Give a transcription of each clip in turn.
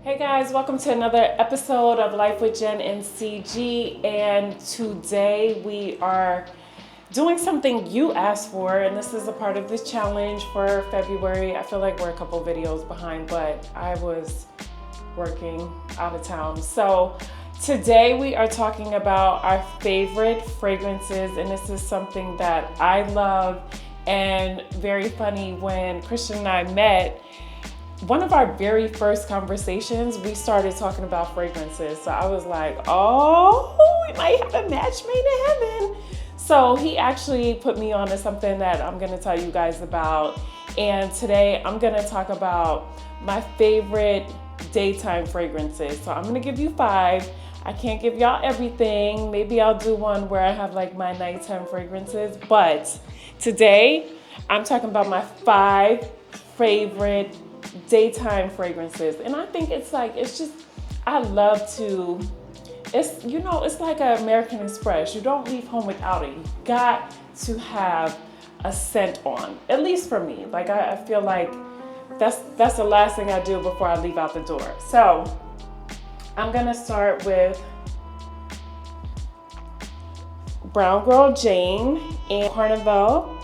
Hey guys, welcome to another episode of Life with Jen and CG. And today we are doing something you asked for, and this is a part of this challenge for February. I feel like we're a couple videos behind, but I was working out of town. So today we are talking about our favorite fragrances, and this is something that I love. And very funny, when Christian and I met, one of our very first conversations, we started talking about fragrances. So I was like, oh, we might have a match made in heaven. So he actually put me on to something that I'm gonna tell you guys about. And today I'm gonna talk about my favorite daytime fragrances. So I'm gonna give you 5. I can't give y'all everything. Maybe I'll do one where I have like my nighttime fragrances. But today I'm talking about my 5 favorite daytime fragrances. And I think it's just, I love to, it's like an American Express. You don't leave home without it. You got to have a scent on, at least for me. Like I feel like that's the last thing I do before I leave out the door. So I'm gonna start with Brown Girl Jane and Carnival.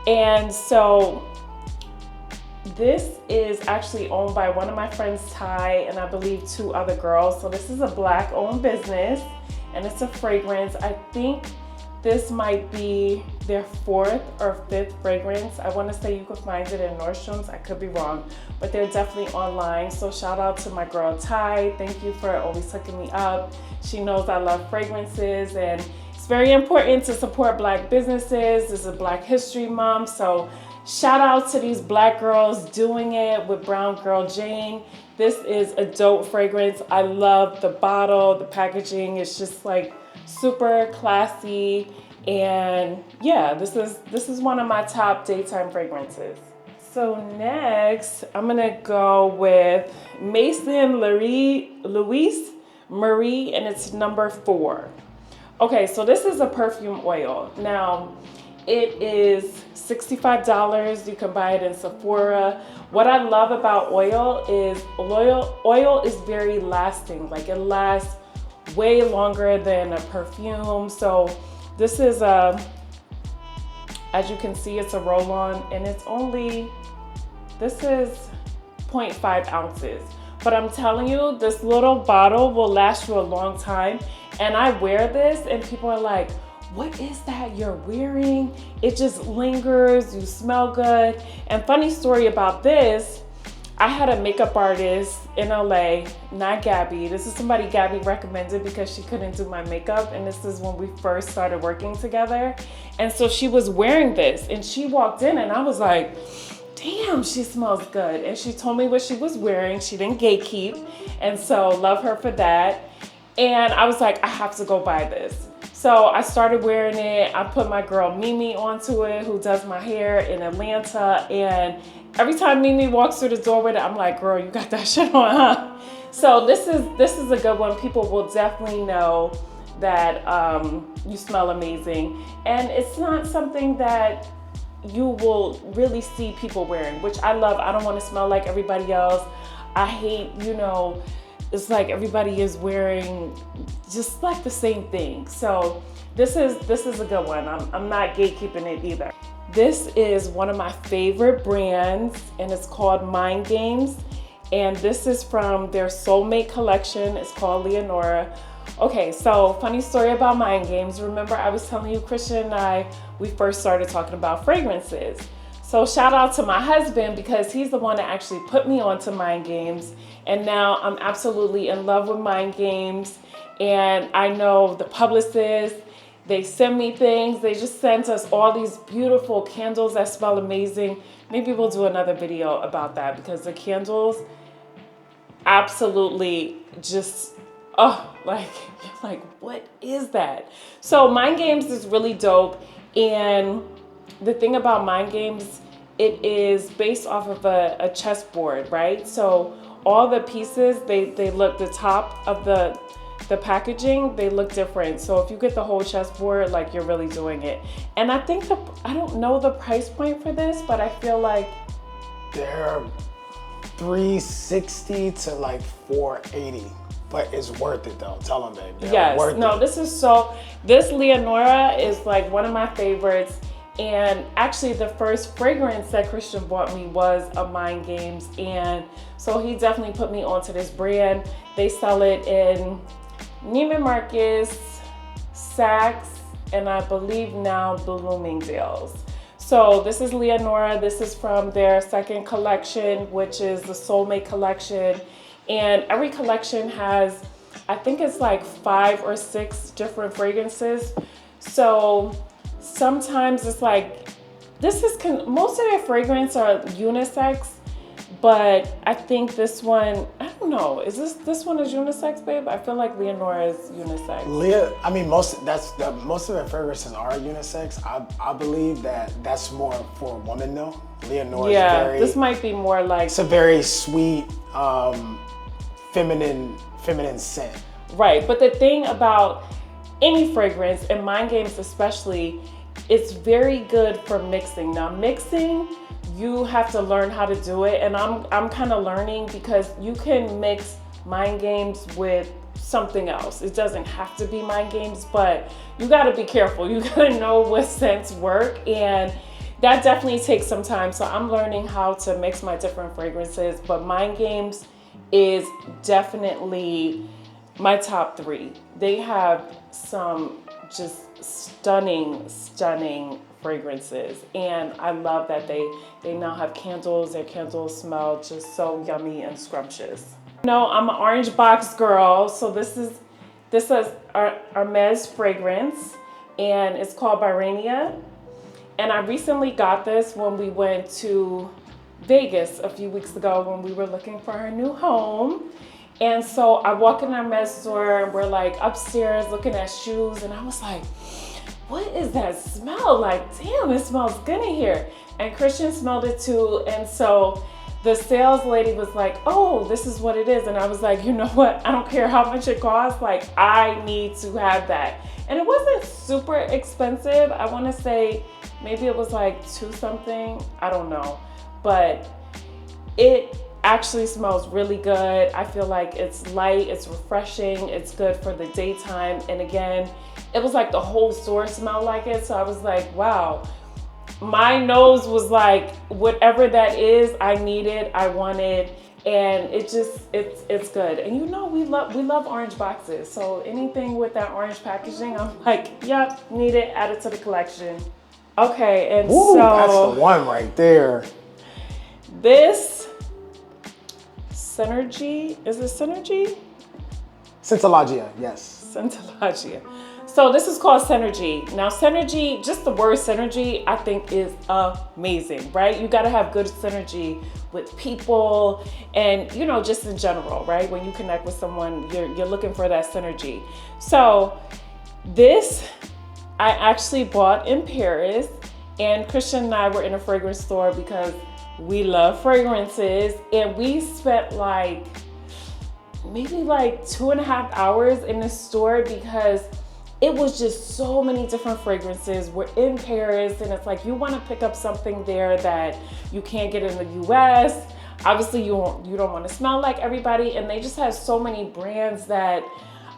And so this is actually owned by one of my friends, Ty, and I believe 2 other girls. So this is a Black owned business and it's a fragrance. I think this might be their 4th or 5th fragrance. I want to say you could find it in Nordstrom's. I could be wrong, but they're definitely online. So shout out to my girl, Ty. Thank you for always hooking me up. She knows I love fragrances, and it's very important to support Black businesses. This is a Black History Month, so shout out to these Black girls doing it with Brown Girl Jane. This is a dope fragrance. I love the bottle, the packaging. It's just like super classy. And yeah, this is one of my top daytime fragrances. So next, I'm gonna go with Maison Louise Marie, and it's number 4. Okay, so this is a perfume oil. Now, it is $65. You can buy it in Sephora. What I love about oil is very lasting. Like, it lasts way longer than a perfume. So this is as you can see, it's a roll-on, and this is 0.5 ounces. But I'm telling you, this little bottle will last you a long time. And I wear this and people are like, what is that you're wearing? It just lingers, you smell good. And funny story about this, I had a makeup artist in LA, not Gabby. This is somebody Gabby recommended because she couldn't do my makeup. And this is when we first started working together. And so she was wearing this and she walked in and I was like, damn, she smells good. And she told me what she was wearing. She didn't gatekeep. And so love her for that. And I was like, I have to go buy this. So I started wearing it. I put my girl Mimi onto it, who does my hair in Atlanta. And every time Mimi walks through the door with it, I'm like, girl, you got that shit on, huh? So this is a good one. People will definitely know that you smell amazing. And it's not something that you will really see people wearing, which I love. I don't want to smell like everybody else. I hate, it's like everybody is wearing just like the same thing. So this is a good one. I'm not gatekeeping it either. This is one of my favorite brands, and it's called Mind Games. And this is from their Soulmate collection. It's called Leonora. Okay, so funny story about Mind Games. Remember I was telling you, Christian and we first started talking about fragrances. So shout out to my husband, because he's the one that actually put me onto Mind Games. And now I'm absolutely in love with Mind Games. And I know the publicists, they send me things. They just sent us all these beautiful candles that smell amazing. Maybe we'll do another video about that, because the candles absolutely just, like what is that? So Mind Games is really dope. And the thing about Mind Games, it is based off of a chessboard, right? So all the pieces, they look, the top of the packaging, they look different. So if you get the whole chessboard, like, you're really doing it. And I think I don't know the price point for this, but I feel like they're 360 to like 480. But it's worth it though. Tell them, babe. Yes. No, this Leonora is like one of my favorites. And actually the first fragrance that Christian bought me was a Mind Games. And so he definitely put me onto this brand. They sell it in Neiman Marcus, Saks, and I believe now Bloomingdale's. So this is Leonora. This is from their second collection, which is the Soulmate collection. And every collection has, I think it's like 5 or 6 different fragrances. So sometimes it's like, most of their fragrances are unisex, but I think this one, I don't know, is this one is unisex, babe? I feel like Leonora is unisex. Most of their fragrances are unisex. I believe that's more for a woman though. Leonora is this might be more like, it's a very sweet, feminine scent. Right, but the thing about any fragrance, and Mind Games especially, it's very good for mixing. Now mixing, you have to learn how to do it, and I'm kind of learning, because you can mix Mind Games with something else. It doesn't have to be Mind Games, but you got to be careful. You got to know what scents work, and that definitely takes some time. So I'm learning how to mix my different fragrances, but Mind Games is definitely my top 3. They have some just stunning fragrances, and I love that they now have candles. Their candles smell just so yummy and scrumptious. No, I'm an orange box girl, so this is Hermes fragrance, and it's called Byrania. And I recently got this when we went to Vegas a few weeks ago when we were looking for our new home. And so I walk in our Hermes store, and we're like upstairs looking at shoes, and I was like, what is that smell? Like, damn, it smells good in here. And Christian smelled it too. And so the sales lady was like, oh, this is what it is. And I was like, you know what? I don't care how much it costs. Like, I need to have that. And it wasn't super expensive. I want to say maybe it was like 2 something. I don't know. But it actually smells really good. I feel like it's light, it's refreshing, it's good for the daytime. And again, it was like the whole store smelled like it. So I was like, wow. My nose was like, whatever that is, I need it, I want it, and it's good. And you know, we love orange boxes. So anything with that orange packaging, I'm like, yep, need it, add it to the collection. Okay, and Ooh, so that's the one right there. This Synergy, is it Synergy? Scentologia, yes. Scentologia. So this is called Synergy. Now Synergy, just the word Synergy, I think is amazing, right? You gotta have good synergy with people and, you know, just in general, right? When you connect with someone, you're looking for that synergy. So this, I actually bought in Paris, and Christian and I were in a fragrance store because we love fragrances, and we spent like, maybe like 2.5 hours in the store because it was just so many different fragrances. We're in Paris, and it's like you want to pick up something there that you can't get in the US. Obviously, you don't want to smell like everybody, and they just have so many brands that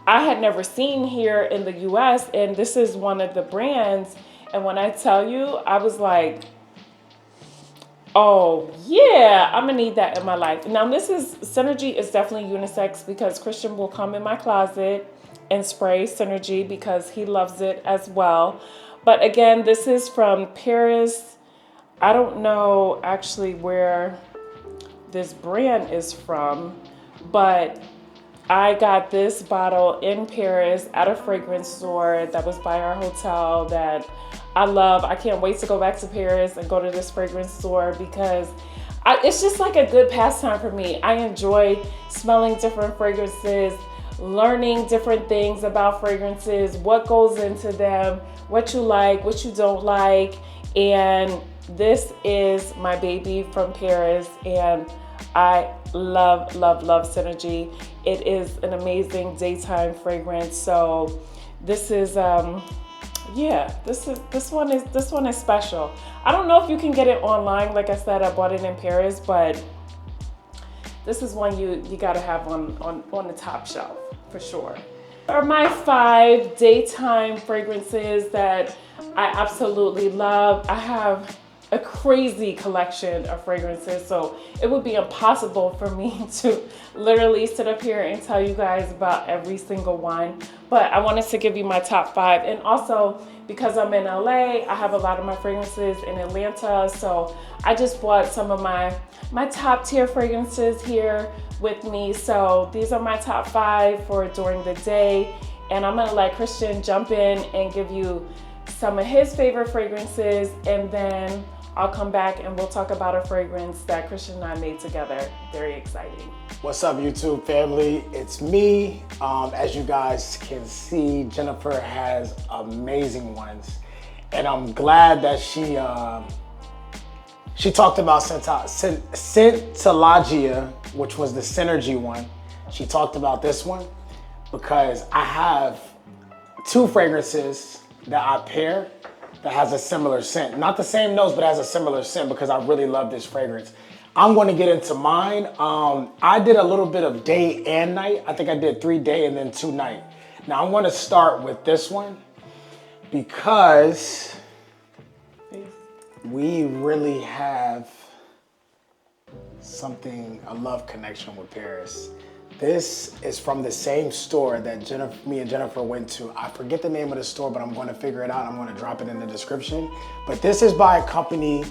I had never seen here in the US, and this is one of the brands. And when I tell you, I was like, oh yeah, I'm gonna need that in my life. Now Synergy is definitely unisex because Christian will come in my closet and spray Synergy because he loves it as well. But again, this is from Paris. I don't know actually where this brand is from, but I got this bottle in Paris at a fragrance store that was by our hotel that I love. I can't wait to go back to Paris and go to this fragrance store because it's just like a good pastime for me. I enjoy smelling different fragrances, learning different things about fragrances, what goes into them, what you like, what you don't like. And this is my baby from Paris, and I love Synergy. It is an amazing daytime fragrance. So this is yeah, this one is special. I don't know if you can get it online. Like I said, I bought it in Paris, but this is one you gotta have on the top shelf for sure. Are my 5 daytime fragrances that I absolutely love. I have a crazy collection of fragrances, so it would be impossible for me to literally sit up here and tell you guys about every single one. But I wanted to give you my top 5, and also because I'm in LA, I have a lot of my fragrances in Atlanta, so I just bought some of my top tier fragrances here with me. So these are my top 5 for during the day, and I'm gonna let Christian jump in and give you some of his favorite fragrances, and then I'll come back and we'll talk about a fragrance that Christian and I made together. Very exciting. What's up, YouTube family? It's me. As you guys can see, Jennifer has amazing ones, and I'm glad that she talked about Scentologia, which was the Synergy one. She talked about this one because I have 2 fragrances that I pair that has a similar scent. Not the same nose, but has a similar scent because I really love this fragrance. I'm gonna get into mine. I did a little bit of day and night. I think I did 3 day and then 2 night. Now I'm gonna start with this one because we really have a love connection with Paris. This is from the same store that me and Jennifer went to. I forget the name of the store, but I'm gonna figure it out. I'm gonna drop it in the description. But this is by a company,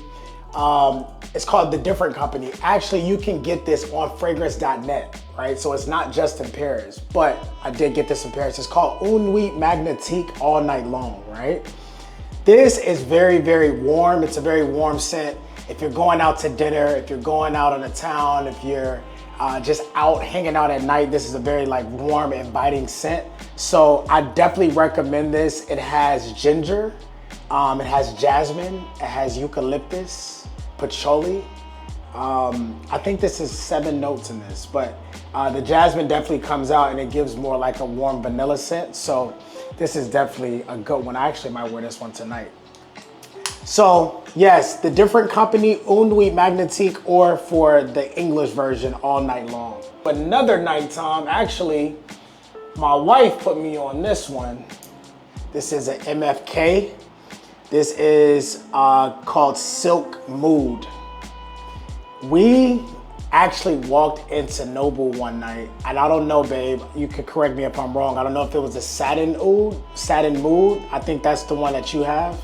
it's called The Different Company. Actually, you can get this on fragrance.net, right? So it's not just in Paris, but I did get this in Paris. It's called Une Nuit Magnétique All Night Long, right? This is very, very warm. It's a very warm scent. If you're going out to dinner, if you're going out on the town, if you're just out hanging out at night, this is a very warm, inviting scent. So I definitely recommend this. It has ginger, it has jasmine, it has eucalyptus, patchouli. I think this is 7 notes in this, but the jasmine definitely comes out and it gives more like a warm vanilla scent. So this is definitely a good one. I actually might wear this one tonight. So yes, The Different Company, Une Nuit Magnétique, or for the English version, All Night Long. But another nighttime, actually, my wife put me on this one. This is an MFK. This is called Silk Mood. We actually walked into Noble one night, and I don't know, babe, you could correct me if I'm wrong. I don't know if it was a Satin Mood. I think that's the one that you have.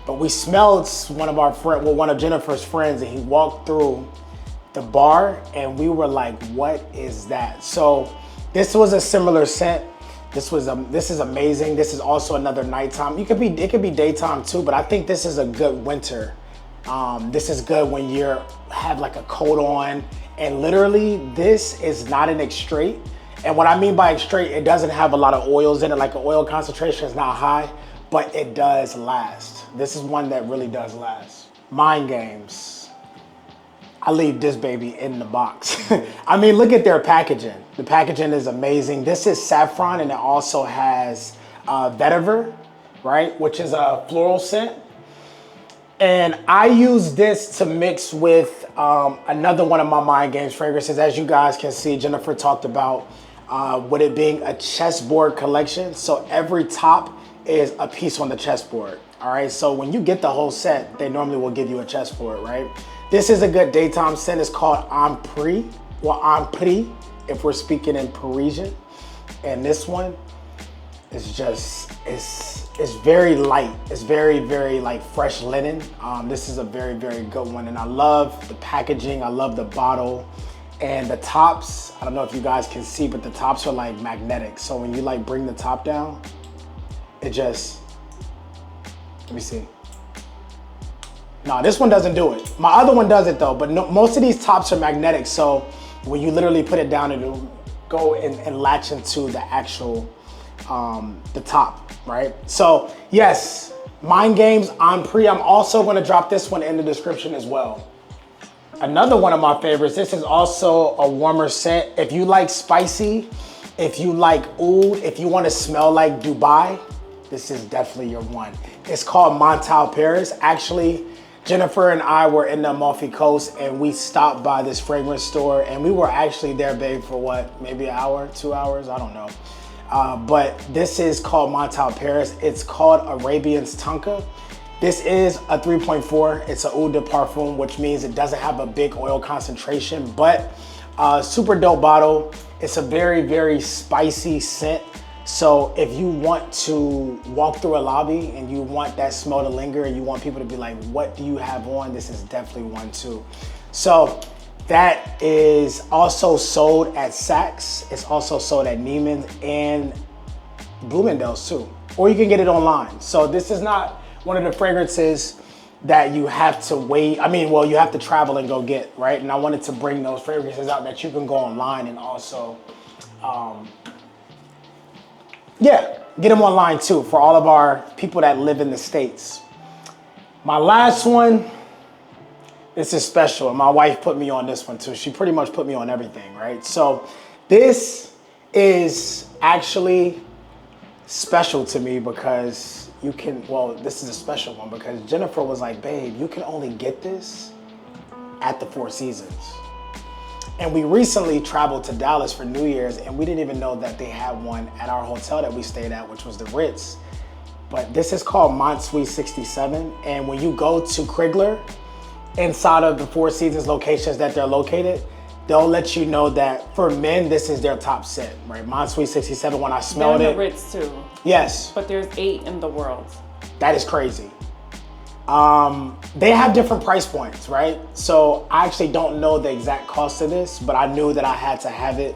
But we smelled one of Jennifer's friends, and he walked through the bar and we were like, what is that? So this was a similar scent. This is amazing. This is also another nighttime. It could be daytime too, but I think this is a good winter. This is good when you have like a coat on, and literally this is not an extrait. And what I mean by extrait, it doesn't have a lot of oils in it, like the oil concentration is not high, but it does last. This is one that really does last. Mind Games. I leave this baby in the box. I mean, look at their packaging. The packaging is amazing. This is saffron, and it also has vetiver, right? Which is a floral scent. And I use this to mix with another one of my Mind Games fragrances. As you guys can see, Jennifer talked about with it being a chessboard collection. So every top is a piece on the chessboard. All right, so when you get the whole set, they normally will give you a chessboard, right? This is a good daytime scent. It's called Ampri, or Ampri, if we're speaking in Parisian. And this one is just, it's very light. It's very, very like fresh linen. This is a very, very good one. And I love the packaging. I love the bottle. And the tops, I don't know if you guys can see, but the tops are like magnetic. So when you like bring the top down, it just, let me see. No, this one doesn't do it. My other one does it though, but no, most of these tops are magnetic. So when you literally put it down, it'll go and latch into the actual, the top, right? So yes, Mind Games Ampri. I'm also gonna drop this one in the description as well. Another one of my favorites, this is also a warmer scent. If you like spicy, if you like oud, if you wanna smell like Dubai, this is definitely your one. It's called Montale Paris. Actually, Jennifer and I were in the Amalfi Coast and we stopped by this fragrance store and we were actually there, babe, for what, maybe an hour, 2 hours, I don't know. But this is called Montal Paris. It's called Arabian's Tonka. This is a 3.4. It's a eau de parfum, which means it doesn't have a big oil concentration, but super dope bottle. It's a very, very spicy scent. So if you want to walk through a lobby and you want that smell to linger and you want people to be like, what do you have on? This is definitely one too. So that is also sold at Saks. It's also sold at Neiman's and Bloomingdale's too. Or you can get it online. So this is not one of the fragrances that you have to wait. I mean, well, you have to travel and go get, right? And I wanted to bring those fragrances out that you can go online and also, get them online too for all of our people that live in the States. My last one, this is special. And my wife put me on this one too. She pretty much put me on everything, right? So this is actually special to me because this is a special one because Jennifer was like, babe, you can only get this at the Four Seasons. And we recently traveled to Dallas for New Year's and we didn't even know that they had one at our hotel that we stayed at, which was the Ritz. But this is called Mont Sweet 67. And when you go to Krigler, inside of the Four Seasons locations that they're located, they'll let you know that for men, this is their top scent, right? Mont Sweet 67, when I smelled it. The Ritz too. Yes. But there's 8 in the world. That is crazy. They have different price points, right? So I actually don't know the exact cost of this, but I knew that I had to have it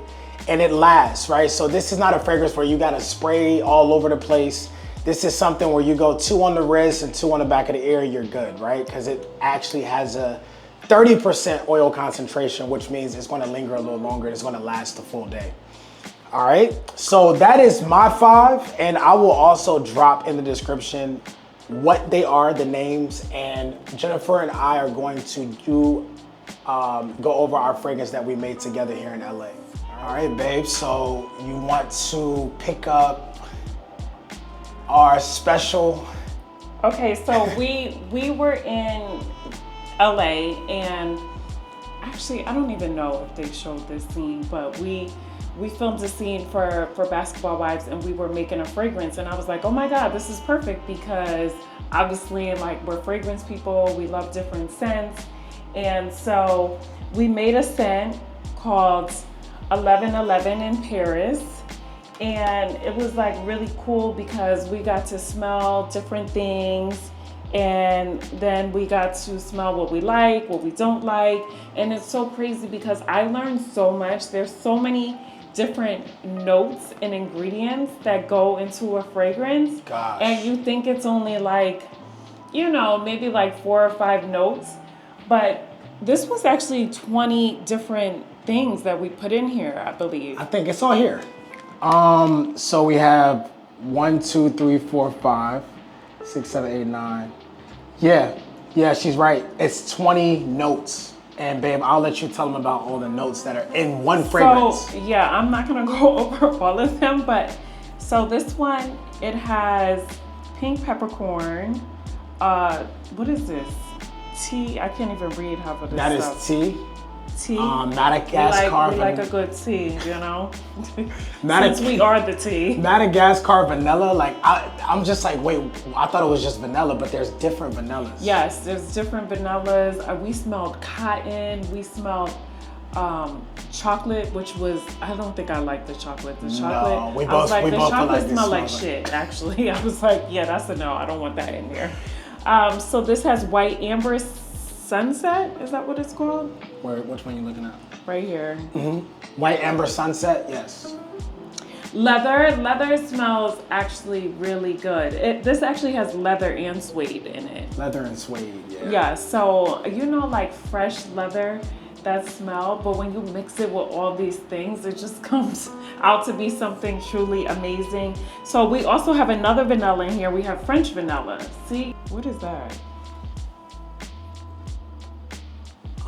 and it lasts, right? So this is not a fragrance where you gotta spray all over the place. This is something where you go 2 on the wrist and 2 on the back of the ear, you're good, right? Because it actually has a 30% oil concentration, which means it's gonna linger a little longer. It's gonna last the full day. All right, so that is my 5, and I will also drop in the description what they are, the names, and Jennifer and I are going to go over our fragrance that we made together here in LA. All right, babe, so you want to pick up our special. Okay, so we were in LA, and actually I don't even know if they showed this scene, but we filmed a scene for Basketball Wives and we were making a fragrance, and I was like, oh my God, this is perfect because obviously like we're fragrance people, we love different scents. And so we made a scent called 1111 in Paris. And it was like really cool because we got to smell different things, and then we got to smell what we like, what we don't like. And it's so crazy because I learned so much. There's so many different notes and ingredients that go into a fragrance. Gosh. And you think it's only like, you know, maybe like 4 or 5 notes, but this was actually 20 different things that we put in here, I believe. I think it's all here. So we have 1, 2, 3, 4, 5, 6, 7, 8, 9. Yeah, she's right. It's 20 notes. And babe, I'll let you tell them about all the notes that are in one fragrance. So yeah, I'm not gonna go over all of them, but so this one, it has pink peppercorn. What is this? Tea, I can't even read half of this That stuff. is tea. Tea. Madagascar. We like a good tea, you know? Since we are the tea. Madagascar vanilla, like I'm just like, wait, I thought it was just vanilla, but there's different vanillas. Yes, there's different vanillas. We smelled cotton, we smelled chocolate, which was, I don't think I like the chocolate. The chocolate, no, we I was both, like, we the both chocolate like smelled like shit, actually. I was like, yeah, that's a no, I don't want that in here. So this has White Amber Sunset, is that what it's called? Which one are you looking at? Right here. White Amber Sunset, yes. Leather smells actually really good. This actually has leather and suede in it. Leather and suede, yeah. Yeah, so you know, like fresh leather, that smell, but when you mix it with all these things, it just comes out to be something truly amazing. So we also have another vanilla in here. We have French vanilla. See, what is that?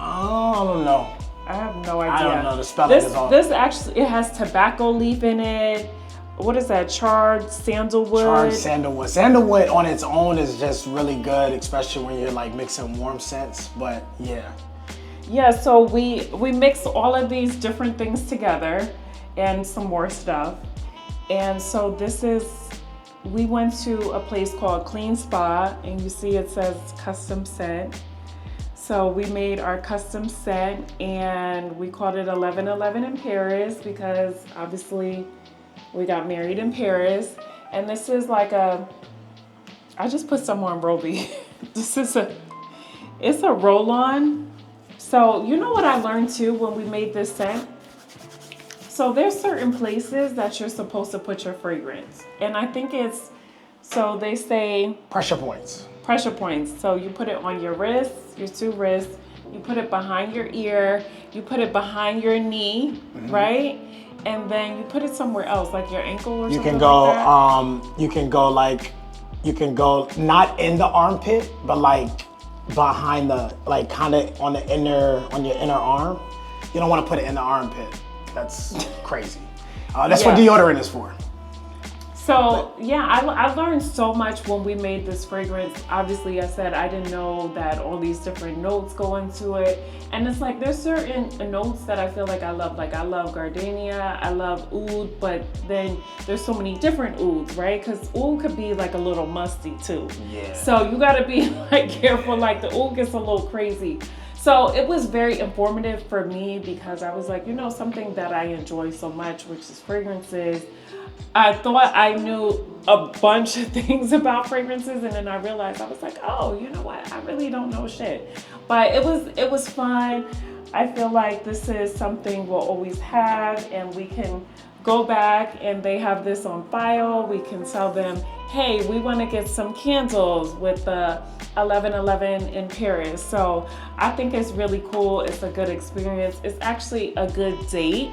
I don't know. I have no idea. I don't know. The spelling is all. This actually, it has tobacco leaf in it, what is that? Charred sandalwood. Charred sandalwood. Sandalwood on its own is just really good, especially when you're like mixing warm scents. But yeah. Yeah, so we mix all of these different things together and some more stuff. And so we went to a place called Clean Spa, and you see it says custom scent. So we made our custom scent and we called it 1111 in Paris because obviously we got married in Paris. And this is like I just put some on Roby. It's a roll-on. So you know what I learned too when we made this scent? So there's certain places that you're supposed to put your fragrance. And I think so they say Pressure points. Pressure points. So you put it on your wrists, your two wrists, you put it behind your ear, you put it behind your knee, right? And then you put it somewhere else, like your ankle or something like that. You can go not in the armpit, but like behind like kind of on your inner arm. You don't want to put it in the armpit. That's crazy. That's what deodorant is for. So yeah, I learned so much when we made this fragrance. Obviously, I said I didn't know that all these different notes go into it. And it's like there's certain notes that I feel like I love. Like I love gardenia, I love oud, but then there's so many different ouds, right? Because oud could be like a little musty too. Yeah. So you gotta be like careful, like the oud gets a little crazy. So it was very informative for me because I was like, something that I enjoy so much, which is fragrances. I thought I knew a bunch of things about fragrances, and then I realized I was like, oh, you know what? I really don't know shit. But it was fun. I feel like this is something we'll always have, and we can go back and they have this on file. We can tell them, hey, we want to get some candles with the 1111 in Paris. So I think it's really cool. It's a good experience. It's actually a good date.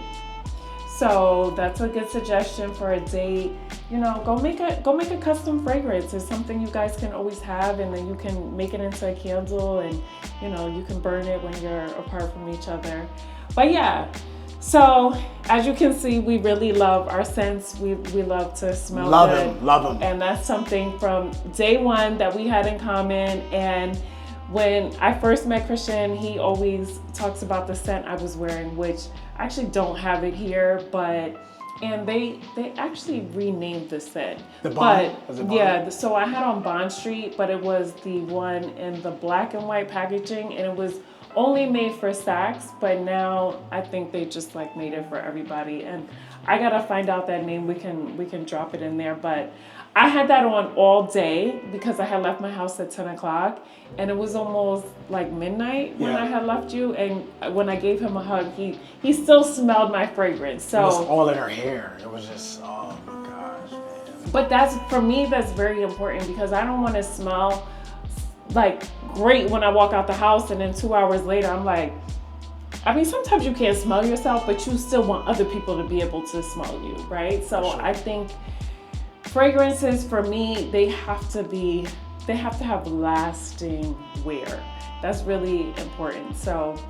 So that's a good suggestion for a date. Go make a custom fragrance. It's something you guys can always have, and then you can make it into a candle, and you can burn it when you're apart from each other. But yeah, so as you can see, we really love our scents. We love to smell good. Love them. And that's something from day one that we had in common. And when I first met Christian, he always talks about the scent I was wearing, which I actually don't have it here, and they actually renamed the scent. The Bond? Was it Bond? Yeah, so I had on Bond Street, but it was the one in the black and white packaging, and it was only made for Saks, but now I think they just like made it for everybody. And I gotta find out that name. We can drop it in there, but I had that on all day because I had left my house at 10 o'clock and it was almost like midnight when I had left you. And when I gave him a hug, he still smelled my fragrance. So it was all in her hair. It was just, oh my gosh, man. But for me, that's very important because I don't want to smell like great when I walk out the house and then 2 hours later, I'm like, I mean, sometimes you can't smell yourself, but you still want other people to be able to smell you, right? So sure. I think fragrances for me, they have to have lasting wear. That's really important. So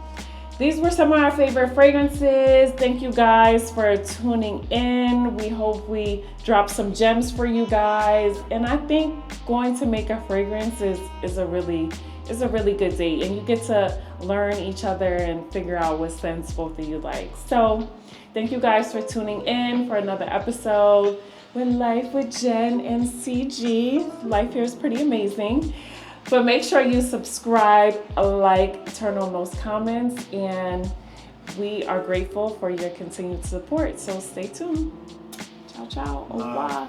these were some of our favorite fragrances. Thank you guys for tuning in. We hope we dropped some gems for you guys. And I think going to make a fragrance is a really good date, and you get to learn each other and figure out what scents both of you like. So thank you guys for tuning in for another episode with Life with Jen and CG. Life here is pretty amazing. But make sure you subscribe, like, turn on those comments, and we are grateful for your continued support. So stay tuned. Ciao, ciao. Au revoir.